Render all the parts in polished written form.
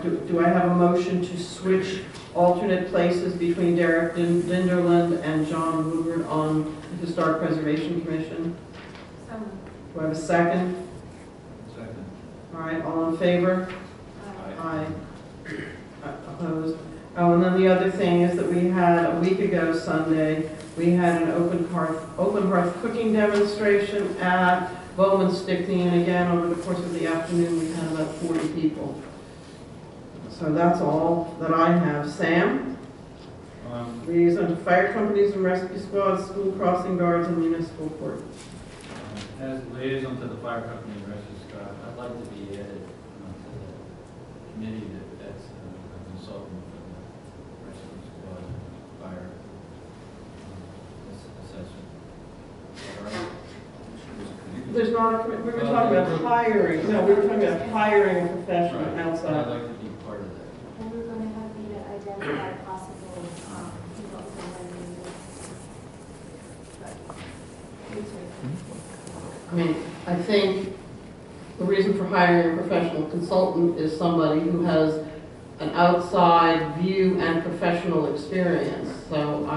do I have a motion to switch alternate places between Derek Dinderland and John Woodward on the Historic Preservation Commission? Do I have a second? Second. All right, all in favor? Aye. Opposed? Oh, and then the other thing is that we had, a week ago Sunday, we had an open hearth cooking demonstration at Bowman Stickney, and again, over the course of the afternoon, we had about 40 people. So that's all that I have. Sam? Liaison to fire companies and rescue squads, school crossing guards, and municipal court. As liaison to the fire company and rescue squad, I'd like to be added to the committee that's a consultant for the rescue squad fire assessment. All right. There's not a committee. We were talking about hiring. No, we were talking about hiring a professional Right. outside. I'd like to be part of that. And we're going to have you to identify possible people I mean, I think the reason for hiring a professional consultant is somebody who has an outside view and professional experience. So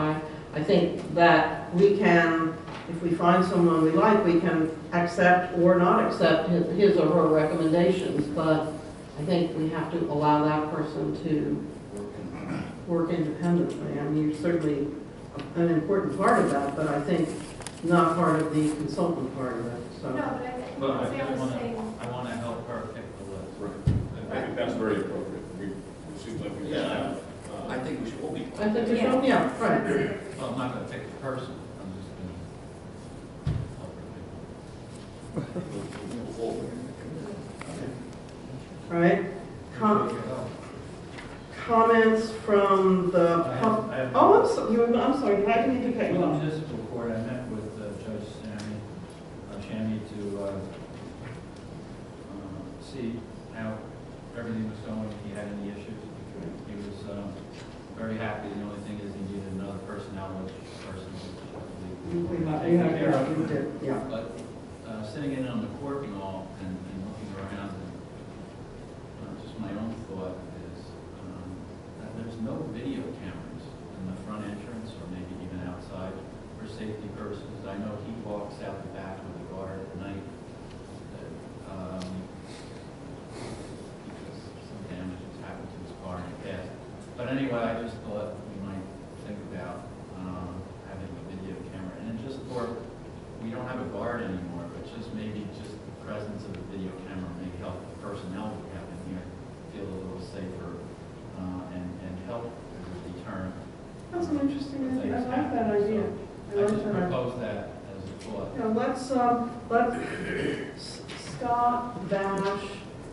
I think that we can, if we find someone we like, we can accept or not accept his or her recommendations. But I think we have to allow that person to work independently. I mean, you're certainly an important part of that, but I think not part of the consultant part of it. So. No, but I think Well, I I want to help her pick the list. Right. I think that's very appropriate. It seems like we have. I think we should all be. I think we should, yeah, right. Well, I'm not going to pick the person. I'm just going to help her pick. All right. Comments from the pub. Oh, I'm sorry. I didn't mean to cut you off. Municipal court, I met with Judge Chami to see how everything was going, if he had any issues. He was very happy. The only thing is he needed another personnel person. Yeah. But sitting in on the court and all and looking around, and just my own thought is that there's no video cameras in the front entrance or maybe even outside for safety purposes. I know he walks out the back with the guard at night because some damage has happened to his car in the past. But anyway, I just thought we might think about having a video camera. And just for, we don't have a guard anymore, but just maybe just the presence of a video camera may help the personnel we have in here feel a little safer and help as a deterrent. That's an interesting idea. I like that idea. I just propose that as a thought. Yeah, let's Scott, Bash,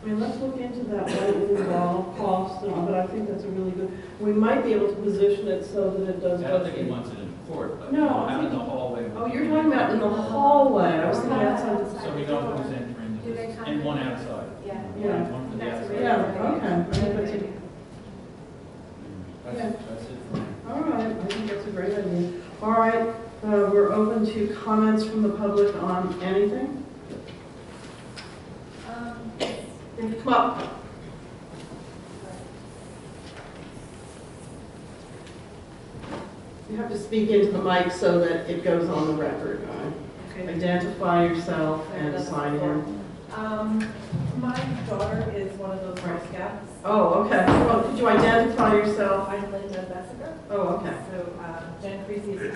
I mean, let's look into that light wall cost, but I think that's a really good, we might be able to position it so that it does. I don't think he wants it in court, but No, out in the hallway. Oh, you're talking about in the hallway. I was thinking outside. So we know who's entering, Do they come and one outside. Yeah. Yeah. One for the That's a outside. really Yeah, good idea. okay. I think that's a- That's it for me. All right, I think that's a great idea. All right, we're open to comments from the public on anything. Come up. You have to speak into the mic so that it goes on the record. Okay. Identify yourself and sign in. My daughter is one of those Girl Scouts. Oh, okay. Well, could you identify yourself? I'm Linda Bessiger. Oh, okay. So Jen Creasy is the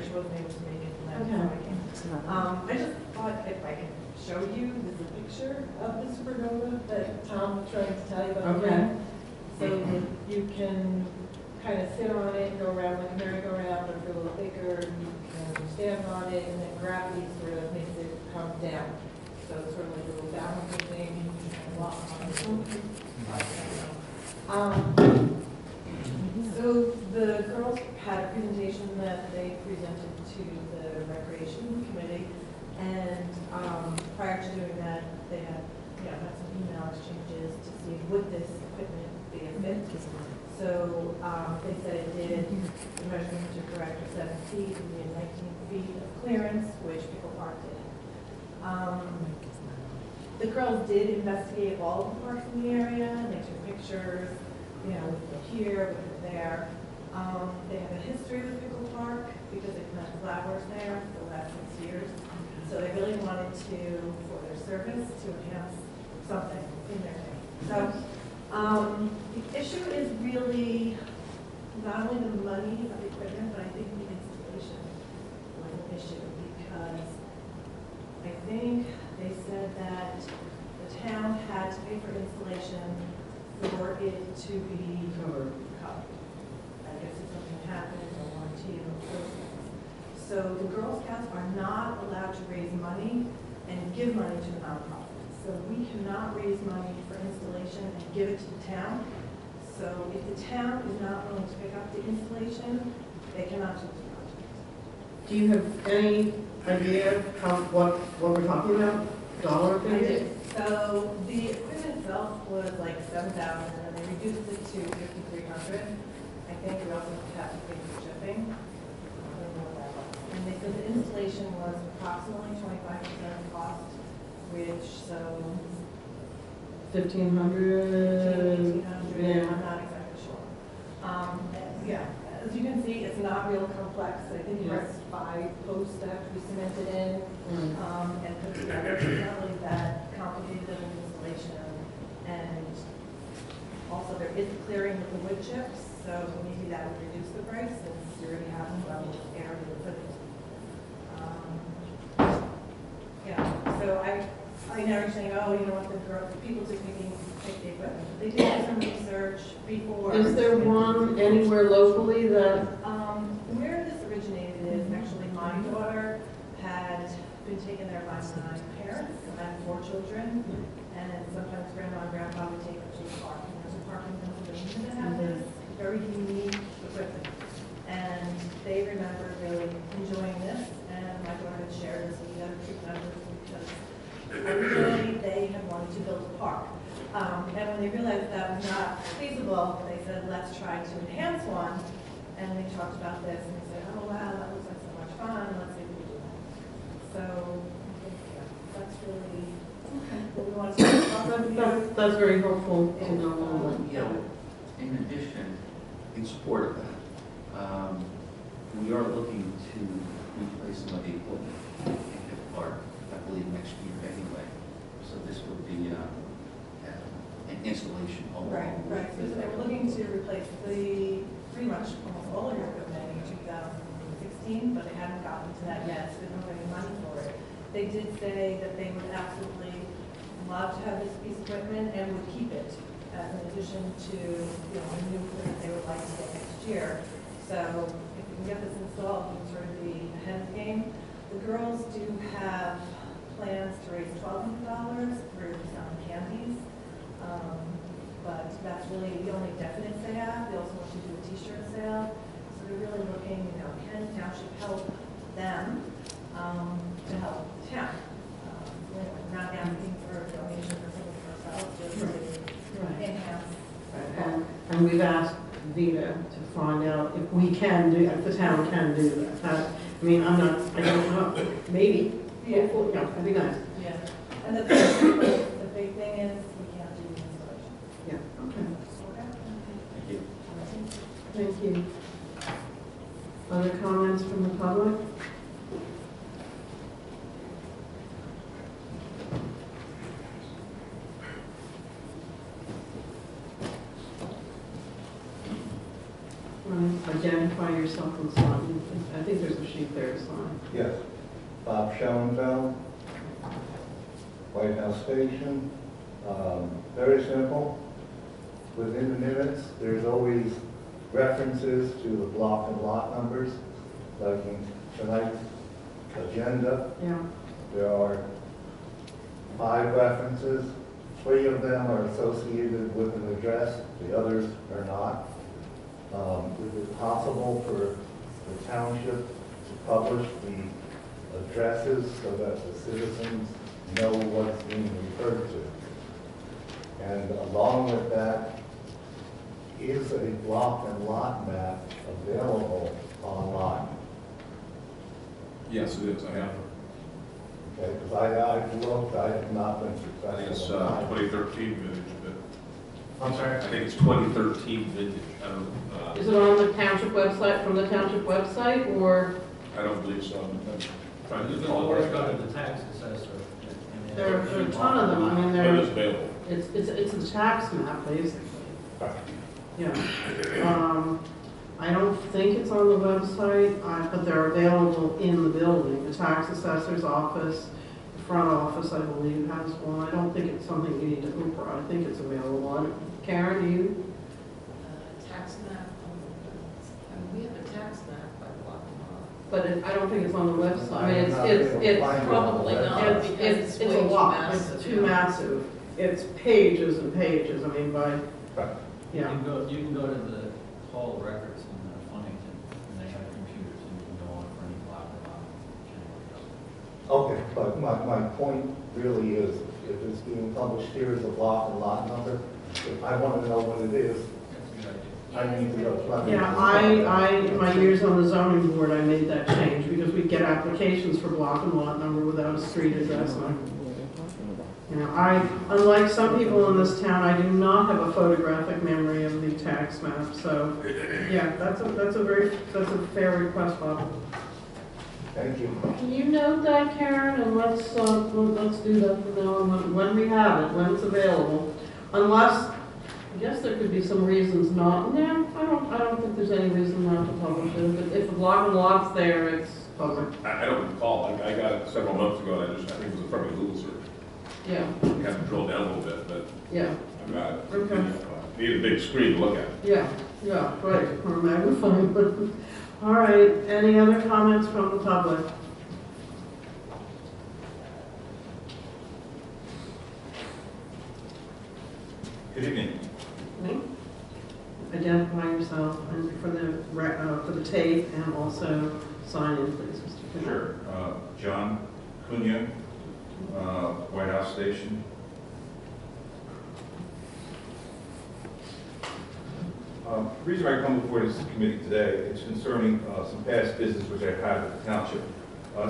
she wasn't able to make it tonight, so I came. I just thought if I could show you, there's a picture of the supernova that Tom was trying to tell you about. Okay. So that you can kind of sit on it and go around like a merry-go-round, but if you're a little bigger, you can stand on it, and then gravity sort of makes it come down. So it's sort of like a little balancing thing, you can walk on it. So the girls had a presentation that they presented to the Recreation Committee, and prior to doing that, they had some email exchanges to see would this equipment be a fit. So they said it did. The measurements are correct for 7 feet, and we had 19 feet of clearance, which people parked in. The girls did investigate all of the parks in the area, and they took pictures, here, with it there. They have a history with Pickle Park because they planted flowers there for the last 6 years. So they really wanted to, for their service, to enhance something in their name. So the issue is really not only the money of the equipment, but I think the installation was an issue because I think they said that the town had to pay for installation for it to be covered. I guess if something happened, or warranty, or those things. So the Girl Scouts are not allowed to raise money and give money to a nonprofit. So we cannot raise money for installation and give it to the town. So if the town is not willing to pick up the installation, they cannot do the project. Do you have any idea what we're talking about? Dollar I figure? did. So the equipment itself was like 7,000, and they reduced it to 5,300. I think we also have to pay for shipping. I don't know what that was. And they said the installation was approximately 25% cost, which so 1,500? 1,800, Yeah. I'm not exactly sure. Yeah, as you can see, it's not real complex. I think there's 5 posts that have to be cemented in and put together. It's not really that complicated of an installation. And also there is clearing with the wood chips, so maybe that would reduce the price since you already have a level of area to put it. Yeah, so I know you're saying, oh, you know what, the people just pick the equipment. But they did do some research before. Is there one anywhere locally that, Where this originated is actually my daughter had been taken there by my parents, and I have 4 children, and sometimes grandma and grandpa would take her to the park. And there's a park in Pennsylvania that has this very unique equipment. And they remember really enjoying this, and my daughter had shared this with the other 2 members because originally they had wanted to build a park. And when they realized that was not feasible, they said, let's try to enhance one. And they talked about this, and they said, oh, wow, that looks like so much fun, let's see if we can do that. So, I think, yeah, that's really what we want to talk about. that's very helpful to know. You know, in addition, in support of that, we are looking to replace some of the equipment in Pickle Park, I believe next year anyway. So this would be an installation along Right. with So they were looking to replace pretty much almost all of your equipment in 2016, but they haven't gotten to that yet, so they don't have any money for it. They did say that they would absolutely love to have this piece of equipment and would keep it as an addition to, you know, the new equipment they would like to get next year. So if we can get this installed, we can sort of be ahead of the game. The girls do have plans to raise $1,200 through selling candies. But that's really the only definites they have. They also want to do a t-shirt sale. So they're really looking, you know, can the township help them to help the town? Anyway, not asking for a donation or something for ourselves, just to enhance. And we've asked Vita to find out if we can do, if the town can do that. I mean, I don't know, maybe. Yeah. Hopefully, yeah, that'd be nice. Yeah. And the big thing is we can't do the installation. Yeah, okay. Thank you. Thank you. Other comments from the public? Identify yourself and sign. I think there's a sheet there to sign. Yes. Bob Schoenfeld, White House Station. Very simple. Within the minutes, there's always references to the block and lot numbers. Like in tonight's agenda, Yeah. there are 5 references. 3 of them are associated with an address, the others are not. Is it possible for the township to publish the addresses so that the citizens know what's being referred to? And along with that, is a block and lot map available online? Yes, it is, I have. Okay, because I looked, I have not been I think it's successful. 2013 vintage, but I'm sorry? I think it's 2013 vintage. Is it on the township website, from the township website, or I don't believe so. I'm trying You to can recall always where go to the tax assessor. and there are a ton of them? I mean, it is they're, available. it's a tax map, basically. Right. Yeah. I don't think it's on the website, but they're available in the building. The tax assessor's office, the front office, I believe, has one. I don't think it's something you need to Oprah. I think it's available. Karen, do you? Tax map, we have a tax map by block and lot. But I don't think it's on the website. I mean, I'm not able to it's find it on the probably not. website. it's It's way a too lot. massive, It's too yeah. massive. It's pages and pages. I mean, by, Right. You yeah. can go to the hall of records in Flemington, and they have computers, and you can go on for any block or lot. Okay, but my point really is, if it's being published here as a block and lot number, if I want to know what it is, That's a good idea. I need to go to Flemington. Yeah, in my years on the zoning board, I made that change because we get applications for block and lot number without a street address on it. You know, unlike some people in this town, I do not have a photographic memory of the tax map, so, yeah, that's a fair request, Bob. Thank you. Can you note that, Karen, and let's do that from now on, when we have it, when it's available. Unless, I guess there could be some reasons not, no, I don't think there's any reason not to publish it. If the block and lot's there, it's public. I don't recall. I got it several months ago, and I think it was from a Google search. Yeah, You have to drill down a little bit, but yeah, I got it. Okay. Need a big screen to look at. yeah, right, or magnifying. All right, any other comments from the public? Good evening. Me? Identify yourself and for the tape, and also sign in, please, Mr. Cooper. Sure. John Cunha, White House Station. The reason I come before this committee today is concerning some past business which I've had with the township.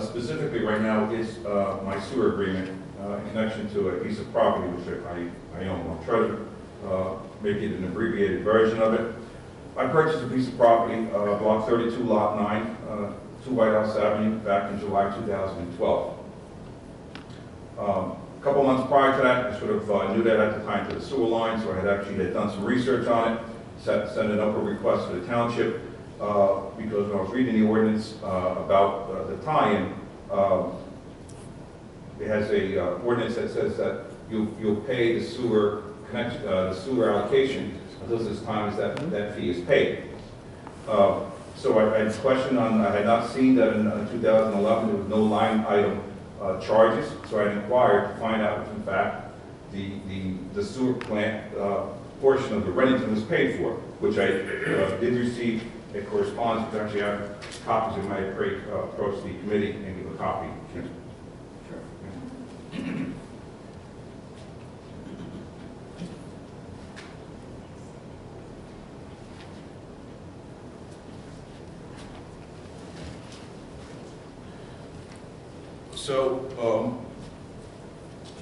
Specifically right now is my sewer agreement in connection to a piece of property which I own on Treasure, making an abbreviated version of it. I purchased a piece of property, block 32, lot 9, 2 White House Avenue, back in July 2012. A couple months prior to that, I sort of knew that at the time to the sewer line, so I had done some research on it, sent an upward request to the township, because when I was reading the ordinance about the tie-in, it has a ordinance that says that you'll pay the sewer connection, the sewer allocation until such time as that fee is paid. So I had a question on, I had not seen that in 2011 there was no line item charges, so I inquired to find out if in fact the sewer plant portion of the Readington was paid for, which I did receive a correspondence, which actually I have copies of my approach the committee and give a copy. Sure.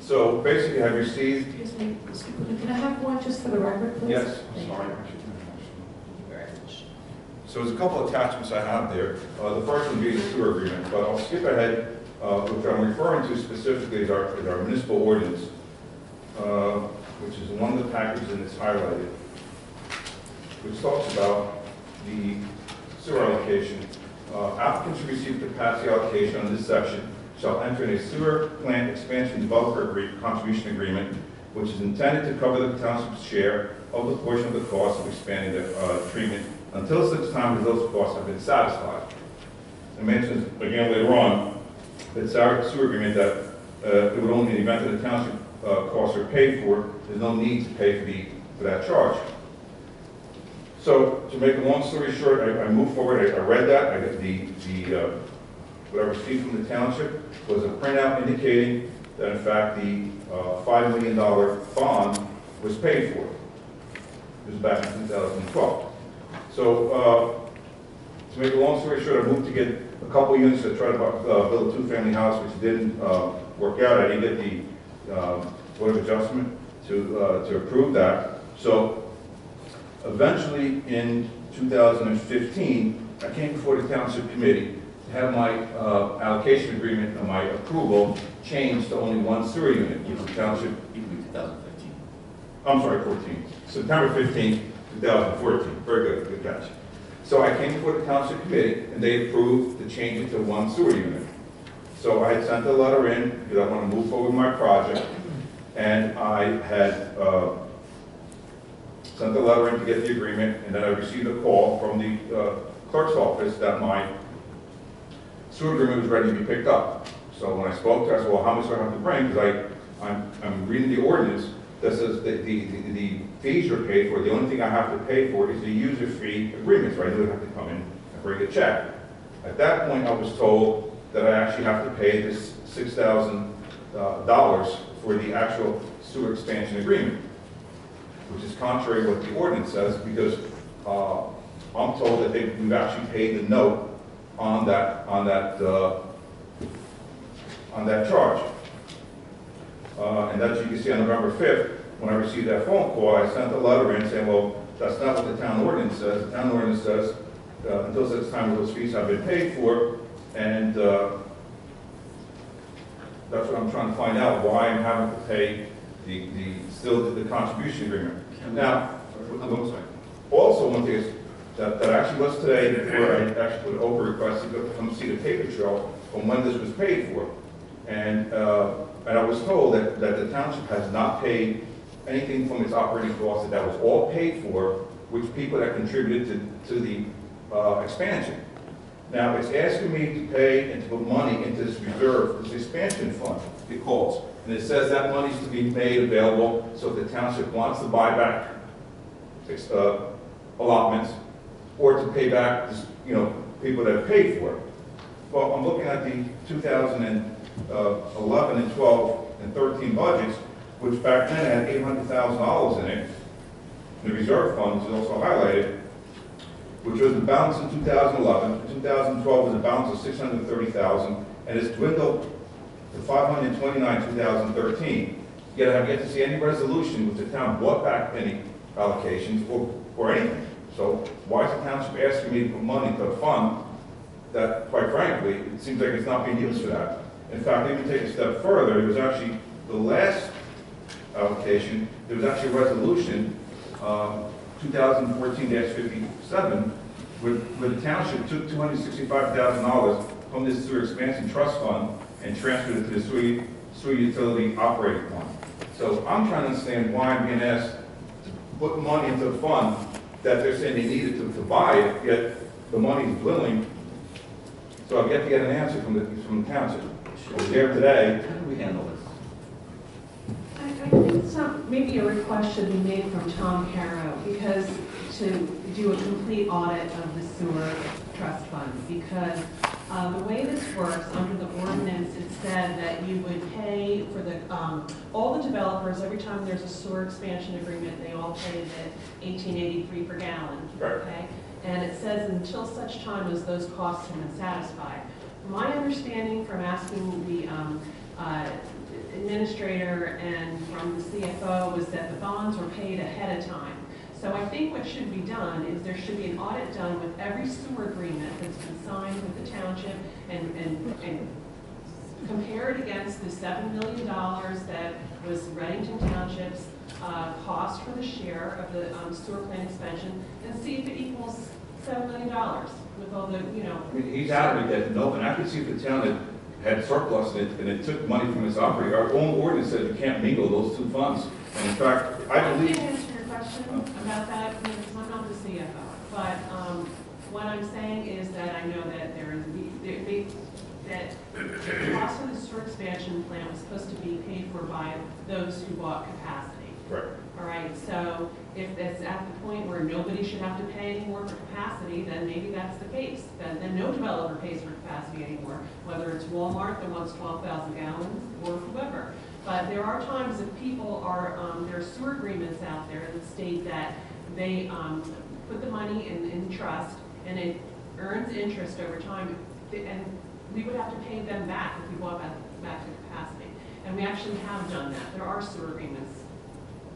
So basically, I've received. Excuse me, Mr. Cooper, can I have one just for the record, please? Yes, Thank sorry. you. Thank you very much. So there's a couple attachments I have there. The first one being the sewer agreement, but I'll skip ahead. Which I'm referring to specifically is our municipal ordinance, which is one of the packages and it's highlighted, which talks about the sewer allocation. Applicants who receive capacity allocation under this section shall enter in a sewer plant expansion developer contribution agreement, which is intended to cover the township's share of the portion of the cost of expanding the treatment until such time as those costs have been satisfied. It mentions again later on that sewer agreement that it would only in the event that the township costs are paid for, there's no need to pay for that charge. So to make a long story short, I moved forward. I read that. I got what I received from the township was a printout indicating that in fact the $5 million bond was paid for. It was back in 2012. So to make a long story short, I moved to get a couple units to try to build a two-family house, which didn't work out. I didn't get the Board of Adjustment to approve that. So eventually in 2015, I came before the township committee to have my allocation agreement and my approval changed to only one sewer unit, which the township, Even 2015. I'm sorry, 14, September 15th, 2014. Very good, good catch. So I came before the township committee and they approved to change it to one sewer unit. So I had sent a letter in because I want to move forward with my project, and I had sent the letter in to get the agreement, and then I received a call from the clerk's office that my sewer agreement was ready to be picked up. So when I spoke to her, I said, well, how much do I have to bring? Because I'm reading the ordinance that says that the fees are paid for. The only thing I have to pay for is the user fee agreement, so I knew I'd have to come in and bring a check. At that point, I was told that I actually have to pay this $6,000 for the actual sewer expansion agreement, which is contrary to what the ordinance says, because I'm told that we've actually paid the note on that charge. And that you can see on November 5th, when I received that phone call, I sent a letter in saying, well, that's not what the town ordinance says. The town ordinance says until such time as those fees have been paid for, and that's what I'm trying to find out, why I'm having to pay still the contribution agreement. Now, also one thing is that actually was today, before I actually put an over request to come see the paper trail on when this was paid for. And I was told that the township has not paid anything from its operating costs, that was all paid for, which people that contributed to the expansion. Now, it's asking me to pay and to put money into this reserve, this expansion fund, it calls. And it says that money's to be made available, so if the township wants to buy back allotments, or to pay back, people that have paid for it. Well, I'm looking at the 2011 and 12 and 13 budgets, which back then had $800,000 in it. The reserve fund is also highlighted, which was the balance in 2011. In 2012 was a balance of $630,000, and it's dwindled to $529,000 in 2013. Yet I have yet to see any resolution which the town bought back any allocations or anything. So why is the township asking me to put money into a fund that, quite frankly, it seems like it's not being used for that? In fact, even take a step further, it was actually the last allocation, there was actually a resolution, 2014-57, where the township took $265,000 from this sewer expansion trust fund and transferred it to the sewer utility operating fund. So I'm trying to understand why I'm being asked to put money into a fund that they're saying they needed to buy it, yet the money's dwindling. So I've yet to get an answer from the township. We're here today. How do we handle this? I think maybe a request should be made from Tom Harrow, because to do a complete audit of the sewer trust fund, because the way this works under the ordinance, it said that you would pay for all the developers every time there's a sewer expansion agreement. They all pay the $18.83 per gallon. Right. Okay, and it says until such time as those costs have been satisfied. My understanding from asking the administrator and from the CFO was that the bonds were paid ahead of time. So I think what should be done is there should be an audit done with every sewer agreement that's been signed with the township and compare it against the $7 million that was Readington Township's cost for the share of the sewer plant expansion, and see if it equals $7 million with all the, I mean, he's adamant that no, and I could see if the town had surplus and it took money from its operating. Our own ordinance says you can't mingle those two funds. And in fact, I believe. Can I answer your question about that? Because I'm not the CFO, but what I'm saying is that I know that that the cost of the sewer expansion plant was supposed to be paid for by those who bought capacity. Right. All right, so if it's at the point where nobody should have to pay any more for capacity, then maybe that's the case. Then no developer pays for capacity anymore, whether it's Walmart that wants 12,000 gallons or whoever. But there are times that people are, there are sewer agreements out there that state that they put the money in trust and it earns interest over time, and we would have to pay them back if we bought back to capacity. And we actually have done that. There are sewer agreements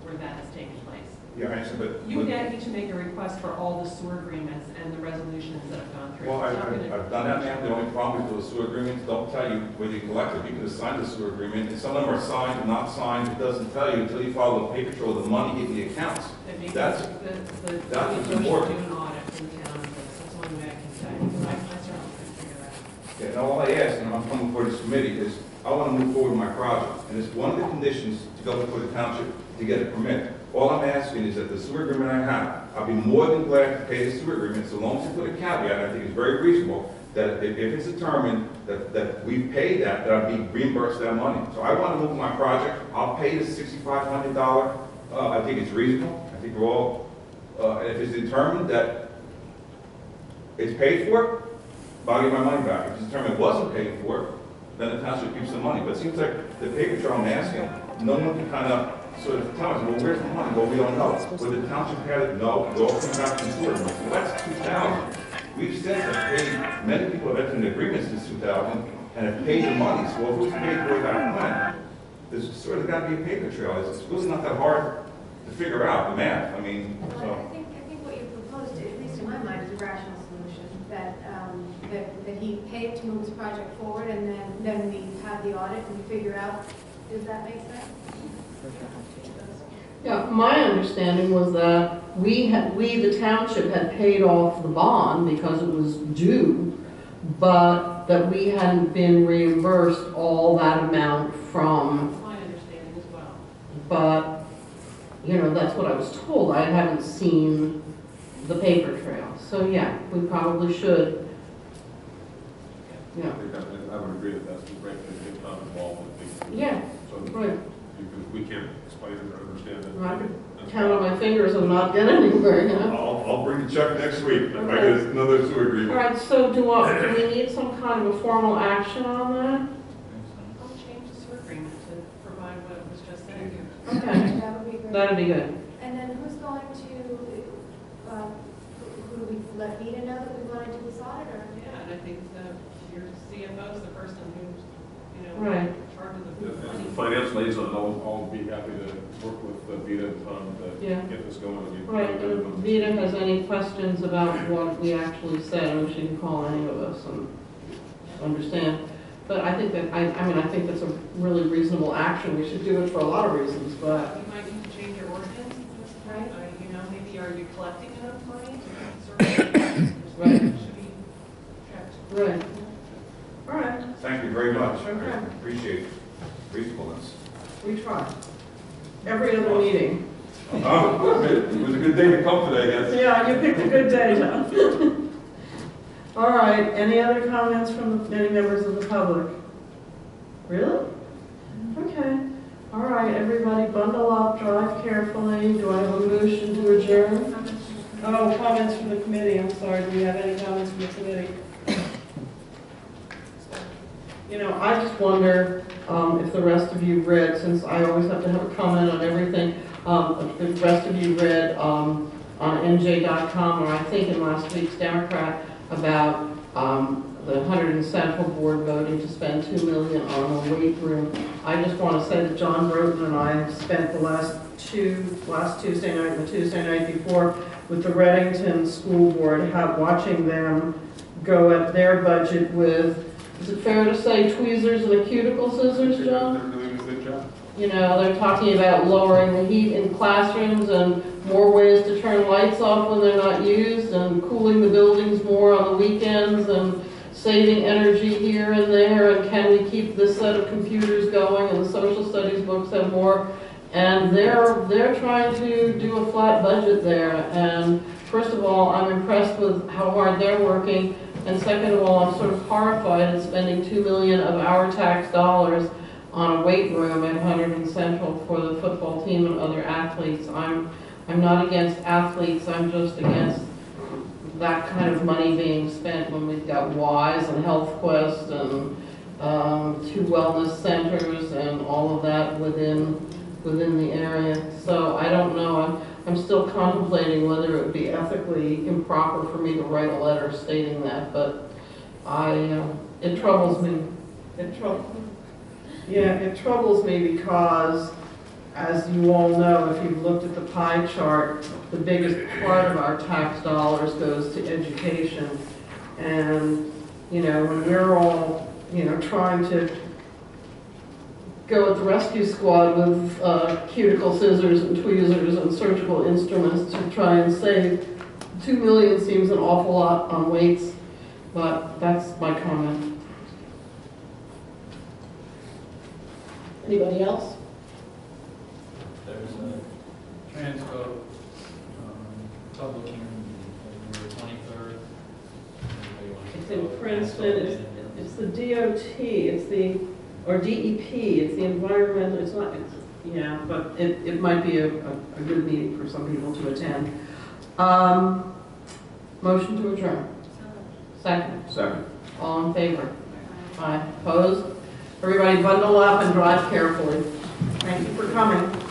where that has taken place. Yeah, I understand, but. You need to make a request for all the sewer agreements and the resolutions that have gone through. Well, It's not gonna- I've done that, ma'am. The only problem with those sewer agreements don't tell you whether you collect it. You can just sign the sewer agreement, and some of them are signed and not signed. It doesn't tell you until you file the paper trail of the money in the accounts. that maybe That's- the that's village should important. do an audit in town of this. That's the only way I can say. I certainly can figure that out. Yeah, and all I ask, and I'm coming before this committee, is I want to move forward with my project. And it's one of the conditions to go before the township to get a permit. All I'm asking is that the sewer agreement I have, I'll be more than glad to pay the sewer agreement, so long as you put a caveat, I think it's very reasonable, that if it's determined that we've paid that I'll be reimbursed that money. So I want to move my project. I'll pay the $6,500. I think it's reasonable. I think we're all, and if it's determined that it's paid for, I'll get my money back. If it's determined it wasn't paid for, then the township keeps the money. But it seems like the paper trail I'm asking, no one can kind of sort of tell us, well, where's the money? Well, we don't know. Would the township have it? No. It all comes back from sewer. Well, that's 2,000. We've since have paid, many people have entered agreements since 2000 and have paid the money. So if it was paid for that plan, there's sort of got to be a paper trail. It's really not that hard to figure out the math. I mean, Well, so. I think what you proposed, at least in my mind, is a rational solution, that he paid to move his project forward, and then we have the audit and we figure out, does that make sense? Yeah, my understanding was that we, the township, had paid off the bond because it was due, but that we hadn't been reimbursed all that amount from, That's my understanding as well. but, you know, that's what I was told. I haven't seen the paper trail. So, yeah, we probably should. Yeah, I would agree that that's the right thing to get Tom involved with. yeah, So, right. because we can't explain it or understand it. I could count on my fingers and not get anywhere, you know? I'll bring the check next week if I Okay. get another sewer All agreement. right, so do we need some kind of a formal action on that? I'll change the sewer agreement to provide what was just said. Okay, That would be great. that'd be good. And then who's going to, who do we let Vita know that we want to do this audit, or? Yeah, and I think your CFO is the person who's, you know, Right. in charge of the As money. the finance liaison, I'll be happy to work with Vita and Tom to Yeah. get this going. and get- Right, and if Vita has any questions about what we actually said, I mean, she can call any of us and understand. But I think that, I mean, I think that's a really reasonable action. We should do it for a lot of reasons, but, You might need to change your ordinance, Right. you know, maybe are you collecting enough money to serve? Right. Should be checked. right. All right, Thank you very much. I Okay. appreciate reasonableness. we try. Every other meeting. It was a good day to come today, I guess. Yeah, you picked a good day, John. All right, any other comments from any members of the public? Really? Okay. All right, everybody bundle up, drive carefully. Do I have a motion to adjourn? Oh, comments from the committee, I'm sorry. Do we have any comments from the committee? You know, I just wonder if the rest of you read, since I always have to have a comment on everything, if the rest of you read on NJ.com, or I think in last week's Democrat, about the 100 Central Board voting to spend $2 million on a weight room. I just want to say that John Broughton and I have spent the last Tuesday night and the Tuesday night before with the Readington School Board, watching them go at their budget with, is it fair to say, tweezers and a cuticle scissors, John? They're doing a good job. You know, they're talking about lowering the heat in classrooms and more ways to turn lights off when they're not used, and cooling the buildings more on the weekends, and saving energy here and there, and can we keep this set of computers going, and the social studies books have more. And they're trying to do a flat budget there. And first of all, I'm impressed with how hard they're working. And second of all, I'm sort of horrified at spending $2 million of our tax dollars on a weight room at 100 Central for the football team and other athletes. I'm not against athletes, I'm just against that kind of money being spent when we've got WISE and Health Quest and 2 wellness centers and all of that within the area. So I don't know, I'm still contemplating whether it would be ethically improper for me to write a letter stating that, but it troubles me. It troubles me because as you all know, if you've looked at the pie chart, the biggest part of our tax dollars goes to education. And, you know, when we're all, you know, trying to go with the rescue squad with cuticle scissors and tweezers and surgical instruments to try and save, $2 million seems an awful lot on weights, but that's my comment. Anybody else? There's a transco, public hearing February 23rd. Anybody wants to It's in go? Princeton, it's the DOT, it's the, or DEP, it's the environmental, it's not, it's, yeah, but it might be a good meeting for some people to attend. Motion to adjourn. Second. Second. All in favor? Aye. Opposed? Everybody bundle up and drive carefully. Thank you for coming.